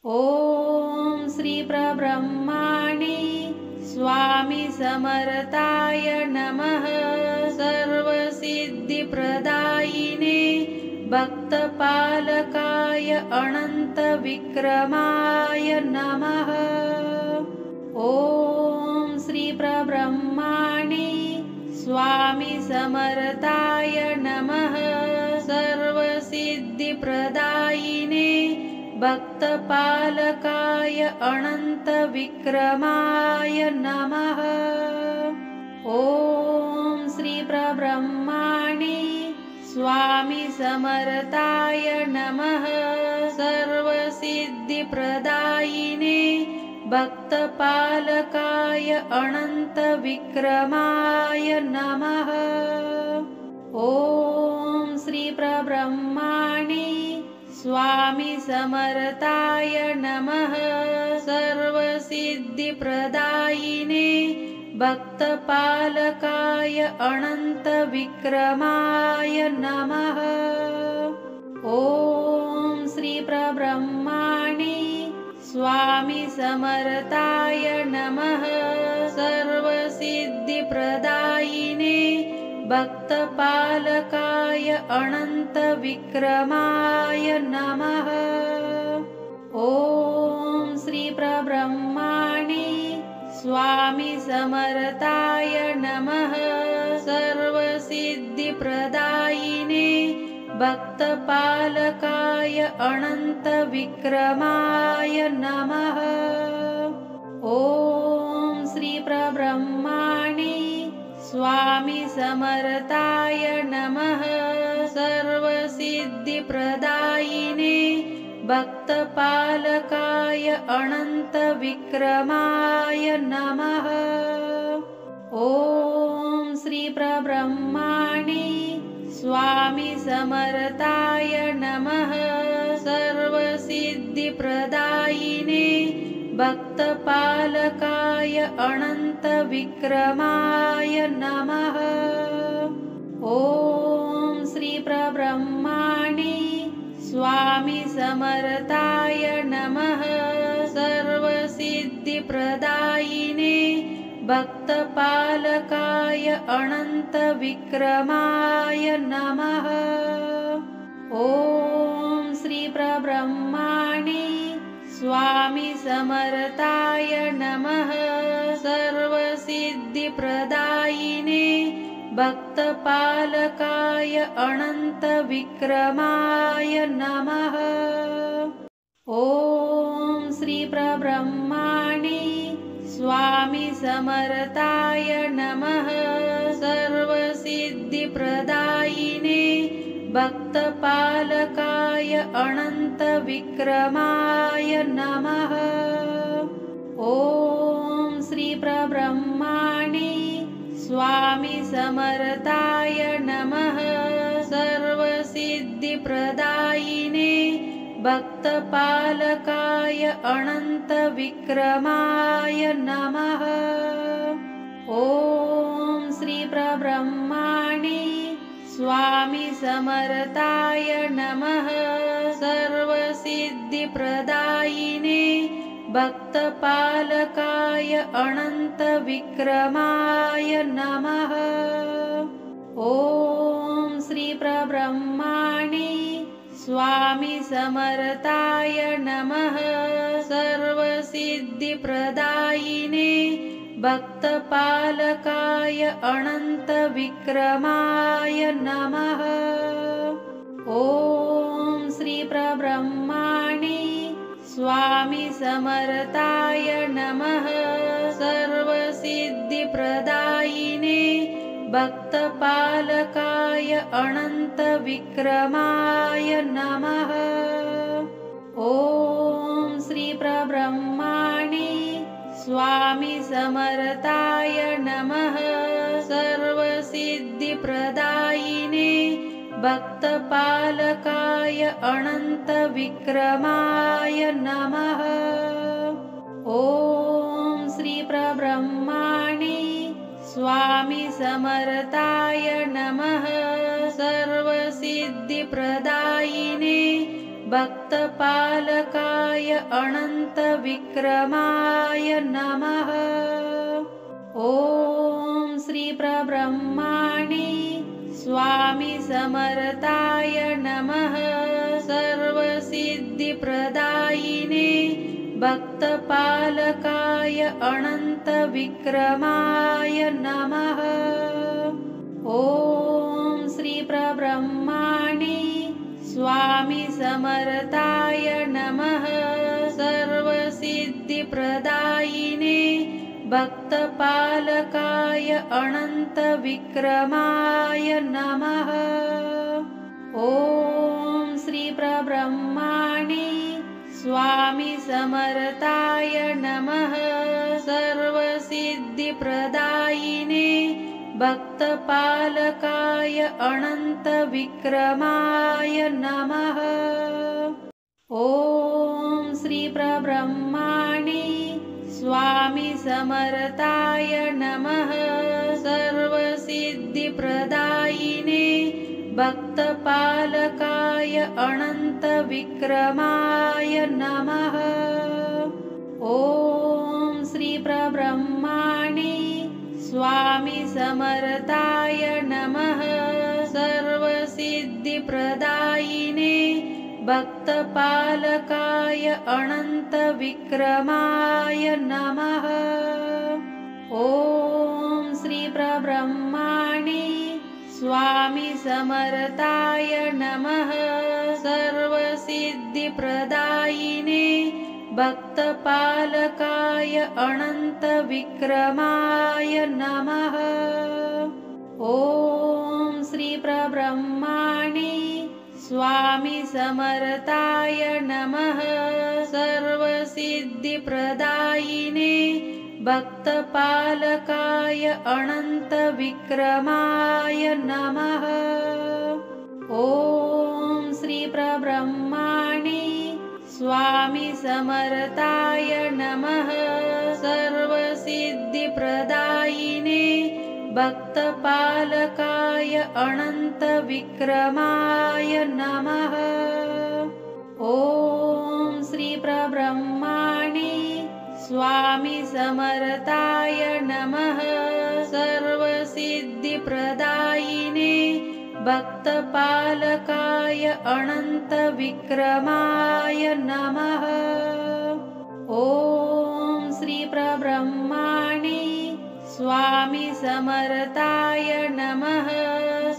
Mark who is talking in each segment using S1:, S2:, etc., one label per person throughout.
S1: ॐ श्री प्रब्रह्माणे स्वामी समर्थाय नमः। सर्वसिद्धिप्रदायिने भक्तपालकाय अनन्तविक्रमाय नमः। ॐ श्री प्रब्रह्माणे स्वामी समर्थाय नमः। सर्वसिद्धिप्रदायिने भक्तपालकाय अनन्तविक्रमाय नमः। ॐ श्री प्रब्रह्माणे स्वामी समर्थाय नमः। सर्वसिद्धिप्रदायिने भक्तपालकाय अनन्तविक्रमाय नमः। ॐ श्री प्रब्रह्माणे स्वामी समर्थाय नमः। सर्वसिद्धिप्रदायिने भक्तपालकाय अनन्तविक्रमाय नमः। ॐ श्री प्रब्रह्माणे स्वामी समर्थाय नमः। सर्वसिद्धिप्रदायिने भक्तपालकाय अनन्तविक्रमाय नमः। ॐ श्री प्रब्रह्माणे स्वामी समर्थाय नमः। सर्वसिद्धिप्रदायिने भक्तपालकाय अनन्तविक्रमाय नमः। ॐ श्री प्रब्रह्माणे स्वामी समर्थाय नमः। सर्वसिद्धिप्रदायिने भक्तपालकाय अनन्तविक्रमाय नमः। ॐ श्री प्रब्रह्माणे स्वामी समर्थाय नमः। सर्वसिद्धिप्रदायिने भक्तपालकाय अनन्तविक्रमाय नमः। ॐ श्री प्रब्रह्माणे स्वामी समर्थाय नमः। सर्वसिद्धिप्रदायिने भक्तपालकाय अनन्तविक्रमाय नमः। ॐ श्री प्रब्रह्माणे स्वामी समर्थाय नमः। सर्वसिद्धिप्रदायिने भक्तपालकाय अनन्तविक्रमाय नमः। ॐ श्री प्रब्रह्माणे स्वामी समर्थाय नमः। सर्वसिद्धिप्रदायिने भक्तपालकाय अनन्तविक्रमाय नमः। ॐ श्री प्रब्रह्माणे स्वामी समर्थाय नमः। सर्वसिद्धिप्रदायिने भक्तपालकाय अनन्तविक्रमाय नमः। ॐ श्री प्रब्रह्माणे स्वामी समर्थाय नमः। सर्वसिद्धिप्रदायिने भक्तपालकाय अनन्तविक्रमाय नमः। ॐ श्री प्रब्रह्माणे स्वामी समर्थाय नमः। सर्वसिद्धिप्रदायिने भक्तपालकाय अनन्तविक्रमाय नमः। ॐ श्री प्रब्रह्माणे स्वामी समर्थाय नमः। सर्वसिद्धिप्रदायिने भक्तपालकाय अनन्तविक्रमाय नमः। ॐ श्री प्रब्रह्माणे स्वामी समर्थाय नमः। सर्वसिद्धिप्रदायिने भक्तपालकाय अनन्तविक्रमाय नमः। ॐ श्री प्रब्रह्माणे स्वामी समर्थाय नमः। सर्वसिद्धिप्रदायिने भक्तपालकाय अनन्तविक्रमाय नमः। ॐ श्री परब्रह्मणे स्वामी समर्थाय नमः। सर्वसिद्धिप्रदायिने भक्तपालकाय अनन्तविक्रमाय नमः। ॐ श्री परब्रह्मणे स्वामी समर्थाय नमः। सर्वसिद्धिप्रदायिने भक्तपालकाय अनन्तविक्रमाय नमः। ॐ श्री परब्रह्मणे स्वामी समर्थाय नमः। सर्वसिद्धिप्रदायिने भक्तपालकाय अनन्तविक्रमाय नमः। ॐ श्री परब्रह्मणे स्वामी समर्थाय नमः। सर्वसिद्धिप्रदायिने भक्तपालकाय अनन्तविक्रमाय नमः। ॐ श्री परब्रह्मणे स्वामी समर्थाय नमः। सर्वसिद्धिप्रदायिने भक्तपालकाय अनन्तविक्रमाय नमः। ॐ श्री परब्रह्मणे स्वामी समर्थाय नमः। सर्वसिद्धिप्रदायिने भक्तपालकाय अनन्तविक्रमाय नमः। ॐ श्री परब्रह्मणे स्वामी समर्थाय नमः। सर्वसिद्धिप्रदायिने भक्तपालकाय अनन्तविक्रमाय नमः। ॐ श्री परब्रह्मणे स्वामी समर्थाय नमः। सर्वसिद्धिप्रदायिने भक्तपालकाय अनन्तविक्रमाय नमः। ॐ श्री परब्रह्मणे स्वामी समर्थाय नमः। सर्वसिद्धिप्रदायिने भक्तपालकाय अनन्तविक्रमाय नमः। ॐ श्री परब्रह्मणे स्वामी समर्थाय नमः।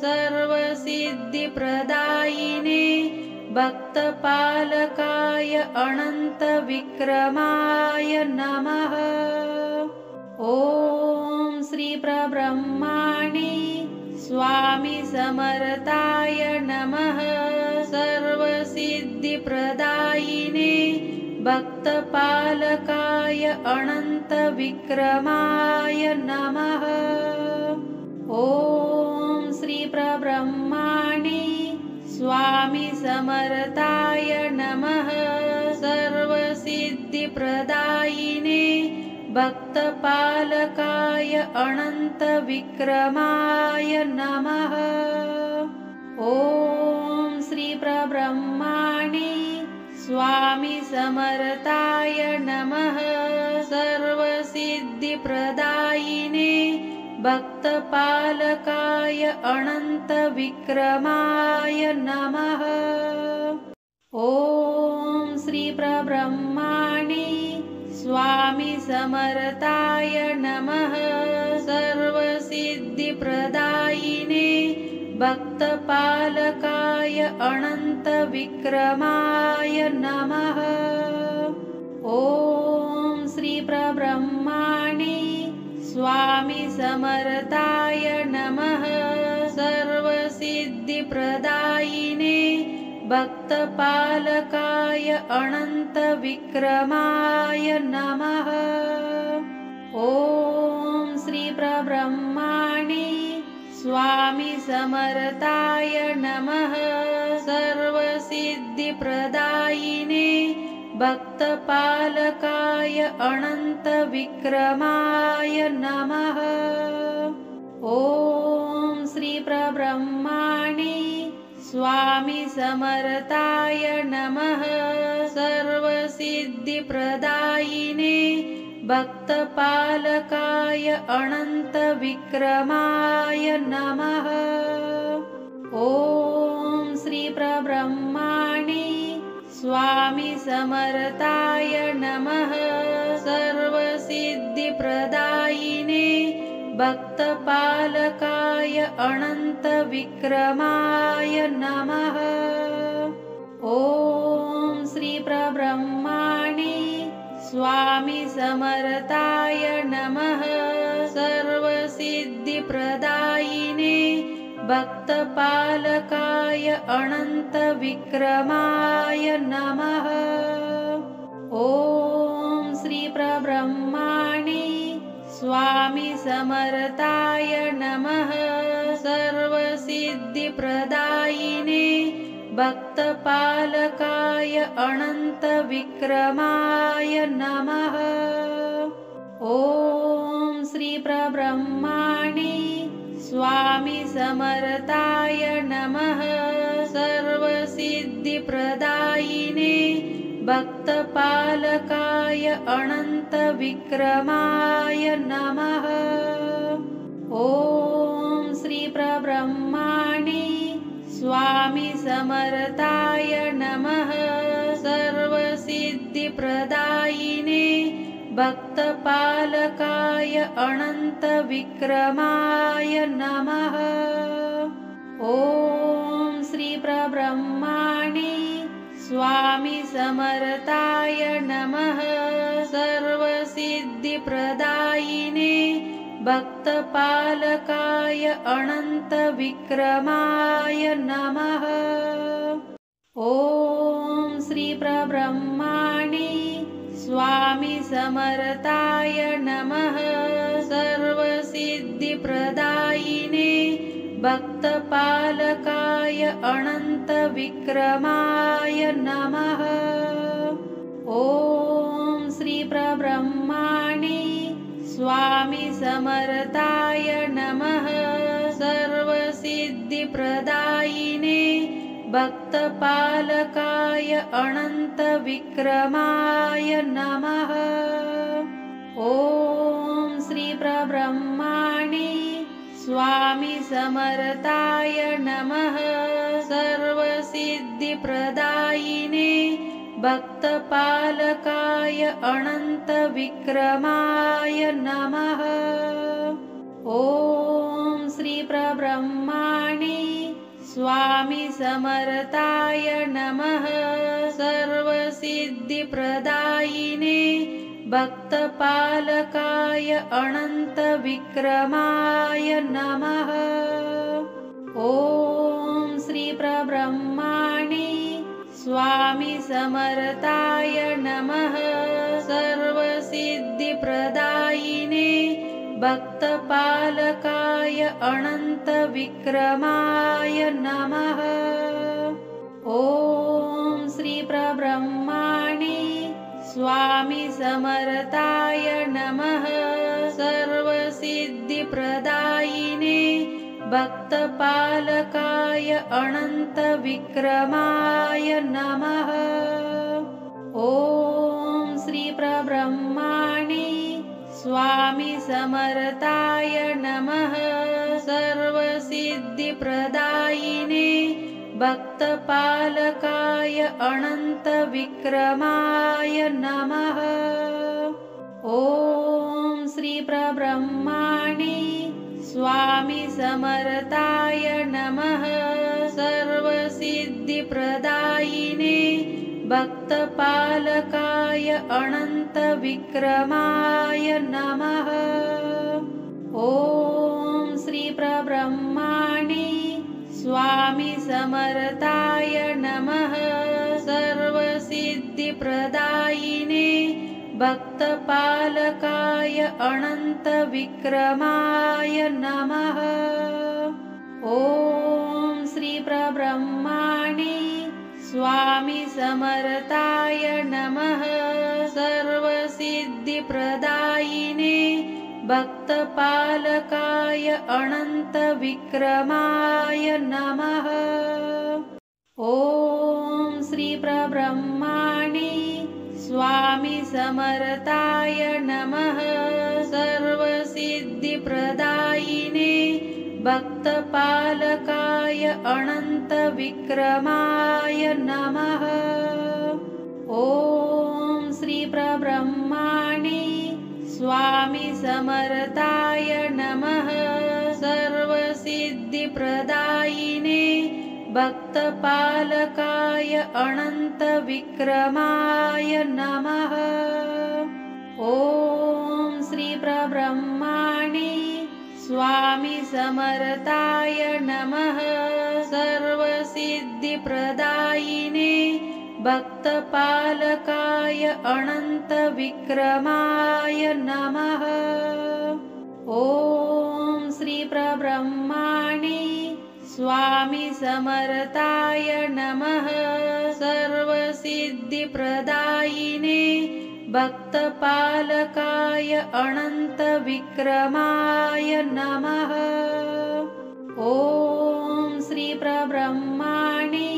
S1: सर्वसिद्धिप्रदायिने भक्तपालकाय अनन्तविक्रमाय नमः। ॐ श्री परब्रह्मणे स्वामी समर्थाय नमः। सर्वसिद्धिप्रदायिने भक्तपालकाय अनन्तविक्रमाय नमः। ॐ श्री परब्रह्मणे स्वामी समर्थाय नमः। सर्वसिद्धिप्रदायिने भक्तपालकाय अनन्तविक्रमाय नमः। ॐ श्री परब्रह्मणे स्वामी समर्थाय नमः। सर्वसिद्धिप्रदायिने भक्तपालकाय अनन्तविक्रमाय नमः। ॐ श्री परब्रह्मणे स्वामी समर्थाय नमः। सर्वसिद्धिप्रदायिने भक्तपालकाय अनन्तविक्रमाय नमः। ॐ श्री परब्रह्मणे स्वामी समर्थाय नमः। सर्वसिद्धिप्रदायिने भक्तपालकाय अनन्तविक्रमाय नमः। ॐ श्री परब्रह्मणे स्वामी समर्थाय नमः। सर्वसिद्धिप्रदायिने भक्तपालकाय अनन्तविक्रमाय नमः। ॐ श्री परब्रह्मणे स्वामी समर्थाय नमः। सर्वसिद्धिप्रदायिने भक्तपालकाय अनन्तविक्रमाय नमः। ॐ श्री परब्रह्मणे स्वामी समर्थाय नमः। सर्वसिद्धिप्रदायिने भक्तपालकाय अनन्तविक्रमाय नमः। ॐ श्री परब्रह्मणे स्वामी समर्थाय नमः। सर्वसिद्धिप्रदायिने भक्तपालकाय अनन्तविक्रमाय नमः। ॐ श्री परब्रह्मणे स्वामी समर्थाय नमः। सर्वसिद्धिप्रदायिने भक्तपालकाय अनन्तविक्रमाय नमः। ॐ श्री परब्रह्मणे स्वामी समर्थाय नमः। सर्वसिद्धिप्रदायिने भक्तपालकाय अनन्तविक्रमाय नमः। ॐ श्री परब्रह्मणे स्वामी समर्थाय नमः। सर्वसिद्धिप्रदायिने भक्तपालकाय अनन्तविक्रमाय नमः। ॐ श्री परब्रह्मणे स्वामी समर्थाय नमः। सर्वसिद्धिप्रदायिने भक्तपालकाय अनन्तविक्रमाय नमः। ॐ श्री परब्रह्मणे स्वामी समर्थाय नमः। सर्वसिद्धिप्रदायिने भक्तपालकाय अनन्तविक्रमाय नमः। ॐ श्री परब्रह्मणे स्वामी समर्थाय नमः। सर्वसिद्धिप्रदायिने भक्तपालकाय अनन्तविक्रमाय नमः। ॐ श्री परब्रह्मणे स्वामी समर्थाय नमः। सर्वसिद्धिप्रदायिने भक्तपालकाय अनन्तविक्रमाय नमः। ॐ श्री परब्रह्मणे स्वामी समर्थाय नमः। सर्वसिद्धिप्रदायिने भक्तपालकाय अनन्तविक्रमाय नमः। ॐ श्री परब्रह्मणे स्वामी समर्थाय नमः। सर्वसिद्धिप्रदायिने भक्तपालकाय अनन्तविक्रमाय नमः। ॐ श्री परब्रह्मणे स्वामी समर्थाय नमः। सर्वसिद्धिप्रदायिने भक्तपालकाय अनन्तविक्रमाय नमः। ॐ श्री परब्रह्मणे स्वामी समर्थाय नमः। सर्वसिद्धिप्रदायिने भक्तपालकाय अनन्तविक्रमाय नमः। ॐ श्री परब्रह्मणे स्वामी समर्थाय नमः। सर्वसिद्धिप्रदायिने भक्तपालकाय अनन्तविक्रमाय नमः। ॐ श्री परब्रह्मणे स्वामी समर्थाय नमः। सर्वसिद्धिप्रदायिने भक्तपालकाय अनन्तविक्रमाय नमः। ॐ श्री परब्रह्मणे स्वामी समर्थाय नमः। सर्वसिद्धिप्रदायिने भक्तपालकाय अनन्तविक्रमाय नमः। ॐ श्री परब्रह्मणे स्वामी समर्थाय नमः। सर्वसिद्धिप्रदायिने भक्तपालकाय अनन्तविक्रमाय नमः। ॐ श्री परब्रह्मणे स्वामी समर्थाय नमः। सर्वसिद्धिप्रदायिने भक्तपालकाय अनन्तविक्रमाय नमः। ॐ श्री परब्रह्मणे स्वामी समर्थाय नमः। सर्वसिद्धिप्रदायिने भक्तपालकाय अनन्तविक्रमाय नमः। ॐ श्री परब्रह्मणे स्वामी समर्थाय नमः। सर्वसिद्धिप्रदायिने भक्तपालकाय अनन्तविक्रमाय नमः। ॐ श्री परब्रह्मणे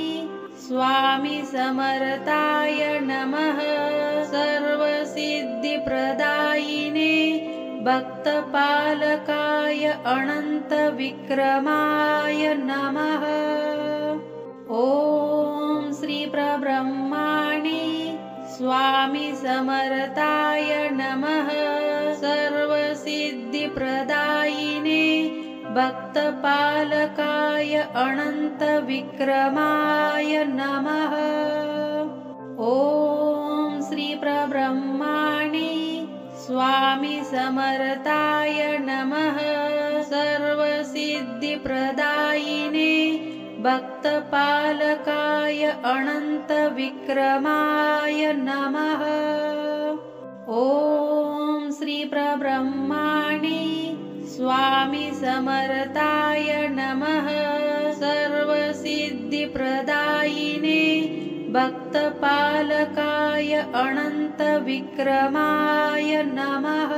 S1: स्वामी समर्थाय नमः। सर्वसिद्धिप्रदायिने भक्तपालकाय अनन्तविक्रमाय नमः। ॐ श्री परब्रह्मणे स्वामी समर्थाय नमः। सर्वसिद्धिप्रदायिने भक्तपालकाय अनन्तविक्रमाय नमः। ॐ श्री परब्रह्मणे स्वामी समर्थाय नमः। सर्वसिद्धिप्रदायिने भक्तपालकाय अनन्तविक्रमाय नमः। ॐ श्री परब्रह्मणे स्वामी समर्थाय नमः। सर्वसिद्धिप्रदायिने भक्तपालकाय अनन्तविक्रमाय नमः।